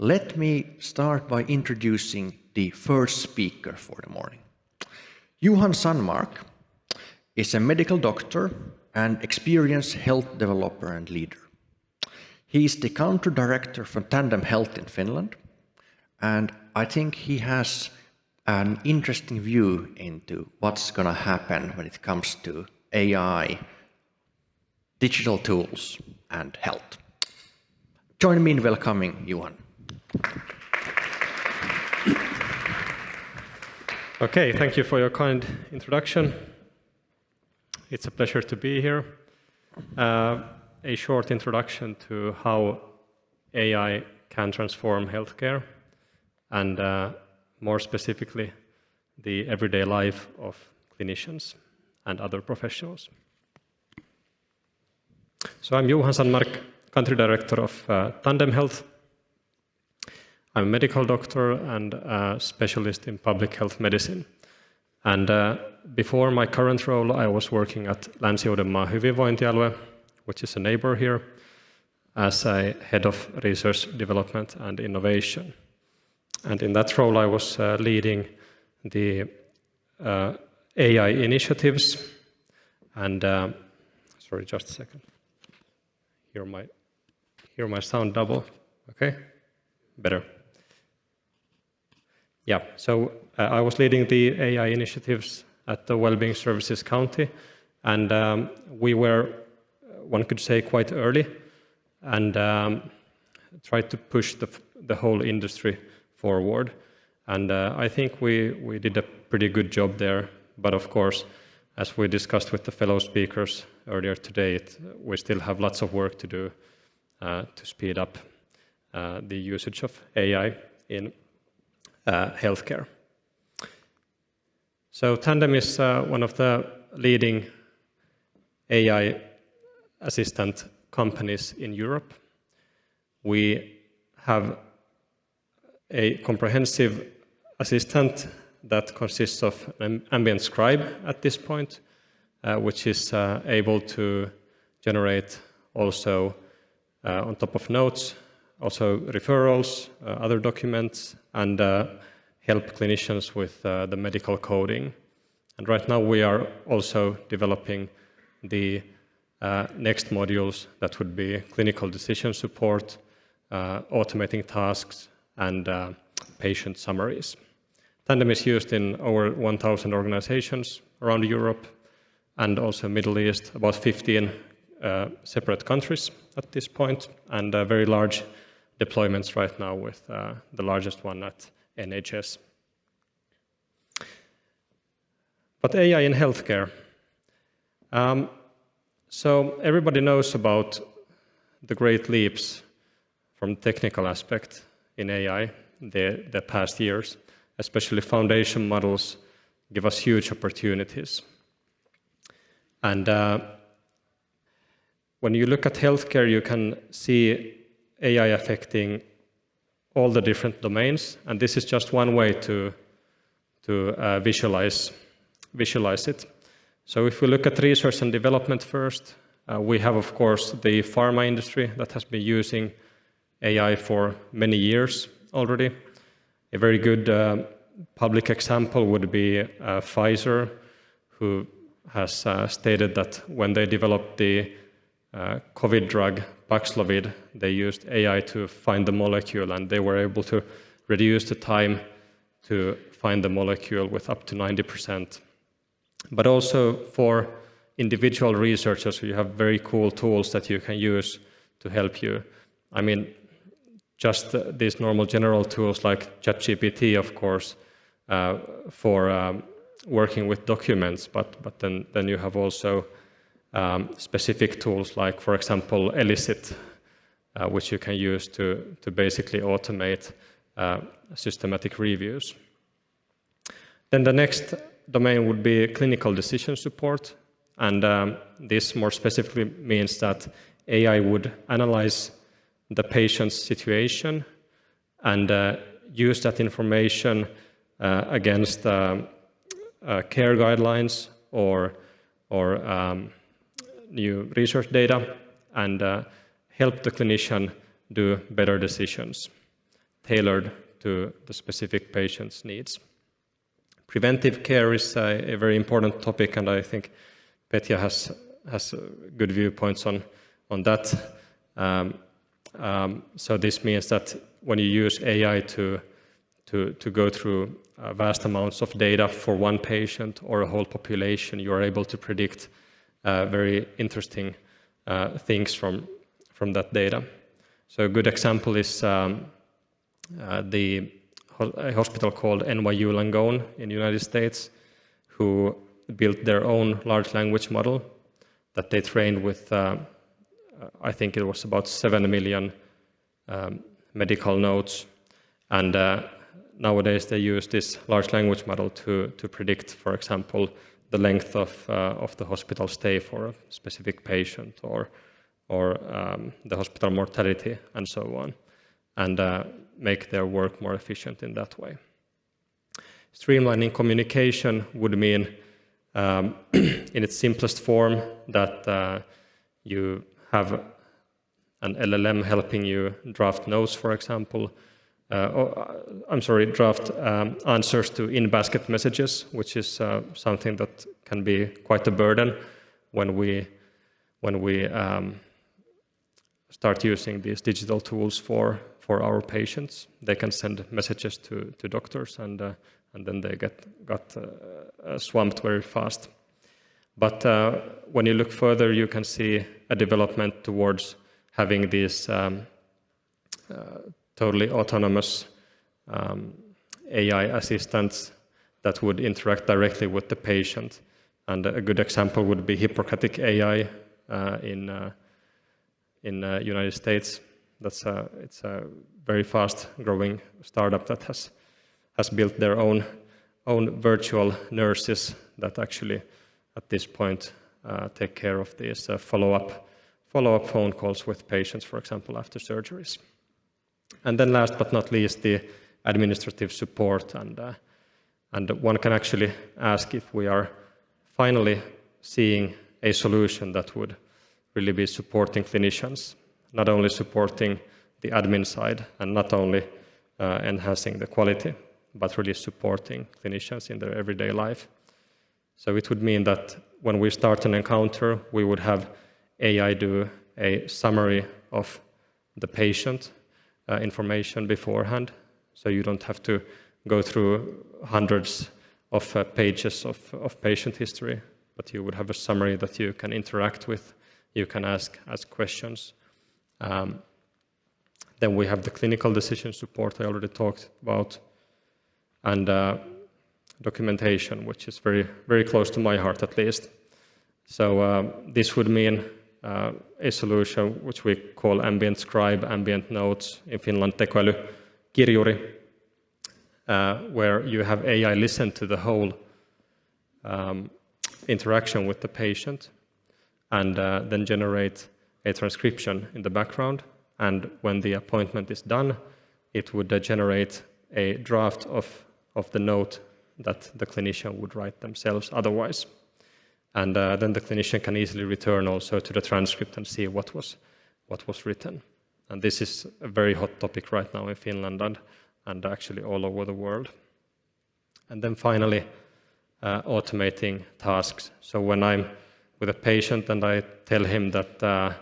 let me start by introducing the first speaker for the morning. Johan Sanmark is a medical doctor and experienced health developer and leader. He is the country director for Tandem Health in Finland, and I think he has an interesting view into what's going to happen when it comes to AI, digital tools, and health. Join me in welcoming Johan. Okay, thank you for your kind introduction. It's a pleasure to be here. A short introduction to how AI can transform healthcare and more specifically the everyday life of clinicians and other professionals. So I'm Johan Sanmark, country director of Tandem Health. I'm a medical doctor and a specialist in public health medicine. And before my current role, I was working at Länsi-Uudenmaan hyvinvointialue, which is a neighbor here, as a head of research, development and innovation. And in that role, I was leading the AI initiatives. And sorry, just a second. Hear my sound double. Okay, better. Yeah, so I was leading the AI initiatives at the Wellbeing Services County, and we were, one could say, quite early, and tried to push the whole industry forward. And I think we did a pretty good job there, but of course, as we discussed with the fellow speakers earlier today, we still have lots of work to do to speed up the usage of AI in healthcare. So Tandem is one of the leading AI assistant companies in Europe. We have a comprehensive assistant that consists of an ambient scribe at this point, which is able to generate also on top of notes, also referrals, other documents, and help clinicians with the medical coding. And right now we are also developing the next modules that would be clinical decision support, automating tasks, and patient summaries. Tandem is used in over 1,000 organizations around Europe and also Middle East, about 15 separate countries at this point, and very large deployments right now with the largest one at NHS. But AI in healthcare. So everybody knows about the great leaps from technical aspect in AI the past years, especially foundation models give us huge opportunities. And when you look at healthcare, you can see AI affecting all the different domains, and this is just one way to visualize it. So if we look at research and development first, we have, of course, the pharma industry that has been using AI for many years already. A very good public example would be Pfizer, who has stated that when they developed the COVID drug Paxlovid, they used AI to find the molecule, and they were able to reduce the time to find the molecule with up to 90%. But also for individual researchers, you have very cool tools that you can use to help you. I mean, just these normal general tools like ChatGPT, of course, for working with documents, but then you have also specific tools like, for example, Elicit, which you can use to basically automate systematic reviews. Then the next domain would be clinical decision support, and this more specifically means that AI would analyze the patient's situation and use that information against care guidelines or new research data and help the clinician do better decisions. tailored to the specific patient's needs. Preventive care is a very important topic, and I think Petja has good viewpoints on that. So this means that when you use AI to go through vast amounts of data for one patient or a whole population, you are able to predict very interesting things from that data. So a good example is a hospital called NYU Langone in the United States, who built their own large language model that they trained with, I think it was about 7 million medical notes. And nowadays they use this large language model to predict, for example, the length of the hospital stay for a specific patient, or the hospital mortality, and so on, and make their work more efficient in that way. Streamlining communication would mean, in its simplest form, that you have an LLM helping you draft notes, for example, draft answers to in-basket messages, which is something that can be quite a burden when we start using these digital tools for our patients. They can send messages to doctors, and then they got swamped very fast. But when you look further, you can see a development towards having these totally autonomous AI assistants that would interact directly with the patient. And a good example would be Hippocratic AI in United States. It's a very fast-growing startup that has built their own virtual nurses that actually, at this point, take care of these follow-up phone calls with patients, for example, after surgeries. And then last but not least, the administrative support. And one can actually ask if we are finally seeing a solution that would really be supporting clinicians, not only supporting the admin side and not only enhancing the quality, but really supporting clinicians in their everyday life. So it would mean that when we start an encounter, we would have AI do a summary of the patient information beforehand, so you don't have to go through hundreds of pages of patient history, but you would have a summary that you can interact with, you can ask questions. Then we have the clinical decision support I already talked about, and documentation, which is very, very close to my heart at least. So this would mean a solution which we call ambient scribe, ambient notes, in Finland tekoälykirjuri, where you have AI listen to the whole interaction with the patient and then generate a transcription in the background. And when the appointment is done, it would generate a draft of the note that the clinician would write themselves otherwise. And then the clinician can easily return also to the transcript and see what was written. And this is a very hot topic right now in Finland and actually all over the world. And then finally, automating tasks. So when I'm with a patient and I tell him that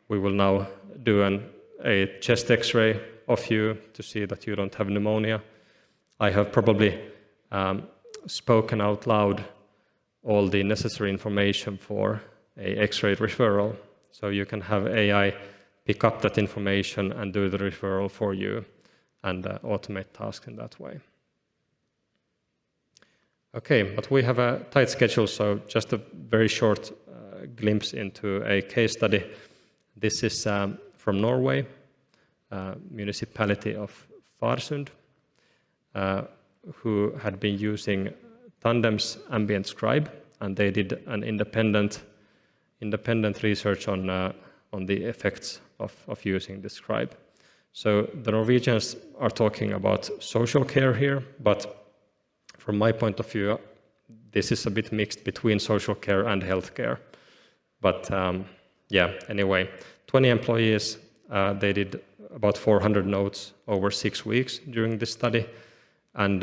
we will now do a chest X-ray of you to see that you don't have pneumonia, I have probably spoken out loud all the necessary information for a X-ray referral. So you can have AI pick up that information and do the referral for you and automate tasks in that way. Okay, but we have a tight schedule, so just a very short glimpse into a case study. This is from Norway, municipality of Farsund, who had been using Tandem's ambient scribe, and they did an independent research on the effects of using the scribe. So the Norwegians are talking about social care here, but from my point of view, this is a bit mixed between social care and healthcare. But yeah, anyway, 20 employees, they did about 400 notes over 6 weeks during this study. And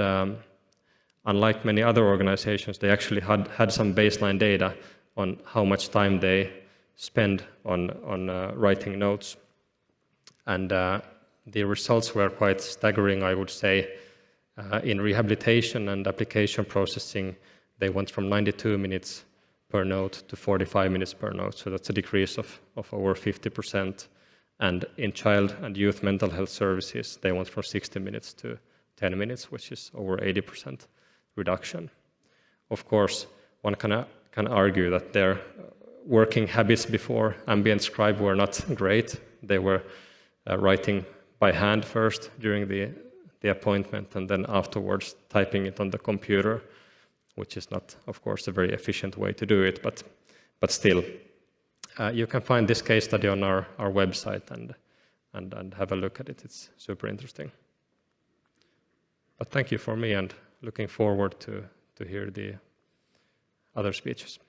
unlike many other organizations, they actually had some baseline data on how much time they spend on writing notes. And the results were quite staggering, I would say. In rehabilitation and application processing, they went from 92 minutes per note to 45 minutes per note. So that's a decrease of over 50%. And in child and youth mental health services, they went from 60 minutes to 10 minutes, which is over 80% reduction. Of course, one can argue that their working habits before ambient scribe were not great. They were writing by hand first during the appointment, and then afterwards typing it on the computer, which is not, of course, a very efficient way to do it, but still. You can find this case study on our website and have a look at it. It's super interesting. But thank you for me, and looking forward to hear the other speeches.